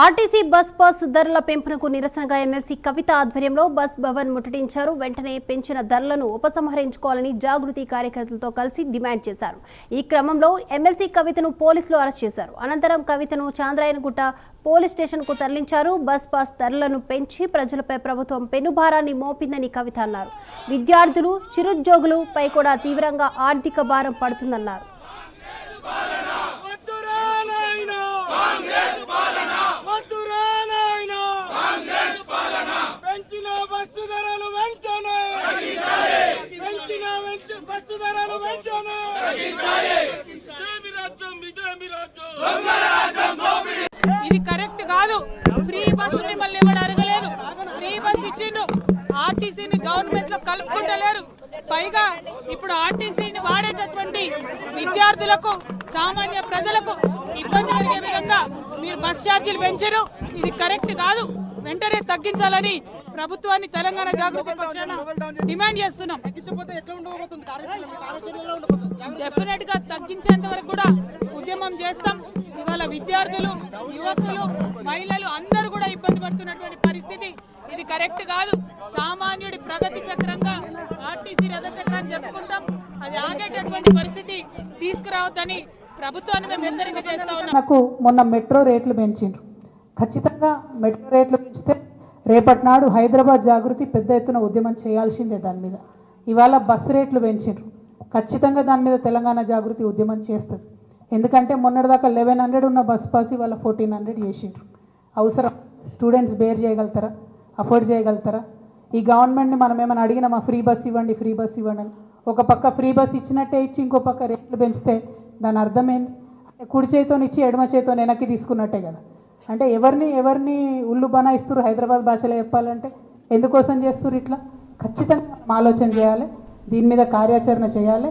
RTC bus pass ధరల పెంపునకు నిరసనగా MLC కవిత ఆధ్వర్యంలో బస్ భవన్ ముట్టడించారు. వెంటనే పెంచిన ధరలను ఉపసంహరించుకోవాలని జాగృతి కార్యకర్తలతో కలిసి డిమాండ్ చేశారు. ఈ క్రమంలో ఎమ్మెల్సీ కవితను పోలీసులు అరెస్ట్ చేశారు. అనంతరం కవితను చాంద్రాయనగుట్ట పోలీస్ స్టేషన్కు తరలించారు. బస్ పాస్ ధరలను పెంచి ప్రజలపై ప్రభుత్వం పెనుభారాన్ని మోపిందని కవిత అన్నారు. విద్యార్థులు, చిరుద్యోగులపై కూడా తీవ్రంగా ఆర్థిక భారం పడుతుందన్నారు. ఇది కరెక్ట్ కాదు. ఫ్రీ బస్సు మిమ్మల్ని ఎవరు అడగలేదు. ఫ్రీ బస్ ఇచ్చిండ్రు. ఆర్టీసీని గవర్నమెంట్ లో కలుపుకుంటలేరు. పైగా ఇప్పుడు ఆర్టీసీని వాడేటటువంటి విద్యార్థులకు, సామాన్య ప్రజలకు ఇబ్బంది కలిగే విధంగా మీరు బస్ ఛార్జీలు పెంచారు. ఇది కరెక్ట్ కాదు. వెంటనే తగ్గించాలని ప్రభుత్వాన్ని తెలంగాణ జాగృతి పక్షాన డిమాండ్ చేస్తున్నాం. డెఫినెట్ గా తగ్గించేంత వరకు కూడా ఉద్యమం చేస్తాం. ఇవాళ విద్యార్థులు, యువకులు, మహిళలు అందరూ కూడా ఇబ్బంది పడుతున్నటువంటి పరిస్థితి. ఇది కరెక్ట్ కాదు. సామాన్యుడి ప్రగతి చక్రంగా ఆర్టీసీ రథ చక్రాన్ని చెప్పుకుంటాం. అది ఆగేటటువంటి పరిస్థితి తీసుకురావద్దని ప్రభుత్వాన్ని మేము హెచ్చరిక చేస్తా ఉన్నాం. నాకు మొన్న మెట్రో రేట్లు పెంచిండ్రు. ఖచ్చితంగా మెట్రో రేట్లు పెంచితే రేపటి నాడు హైదరాబాద్ జాగృతి పెద్ద ఎత్తున ఉద్యమం చేయాల్సిందే. దాని మీద ఇవాళ బస్సు రేట్లు పెంచిండ్రు. ఖచ్చితంగా దాని మీద తెలంగాణ జాగృతి ఉద్యమం చేస్తుంది. ఎందుకంటే మొన్నటిదాకా 1100 ఉన్న బస్ పాస్ ఇవాళ 1400 చేసిండ్రు. అవసరం? స్టూడెంట్స్ బేర్ చేయగలుగుతారా? అఫోర్డ్ చేయగలుగుతారా? ఈ గవర్నమెంట్ని మనం ఏమైనా అడిగినా మా ఫ్రీ బస్ ఇవ్వండి, ఫ్రీ బస్ ఇవ్వండి అని ఒక పక్క ఫ్రీ బస్ ఇచ్చినట్టే ఇచ్చి ఇంకో పక్క రేట్లు పెంచితే దాని అర్థమైంది కుడి చేతితోనిచ్చి ఎడమ చేతితో వెనక్కి తీసుకున్నట్టే కదా. అంటే ఎవరిని ఉల్లు బనాయిస్తారు హైదరాబాద్ భాషలో చెప్పాలంటే? ఎందుకోసం చేస్తారు ఇట్లా? ఖచ్చితంగా ఆలోచన చేయాలి. దీని మీద కార్యాచరణ చేయాలి.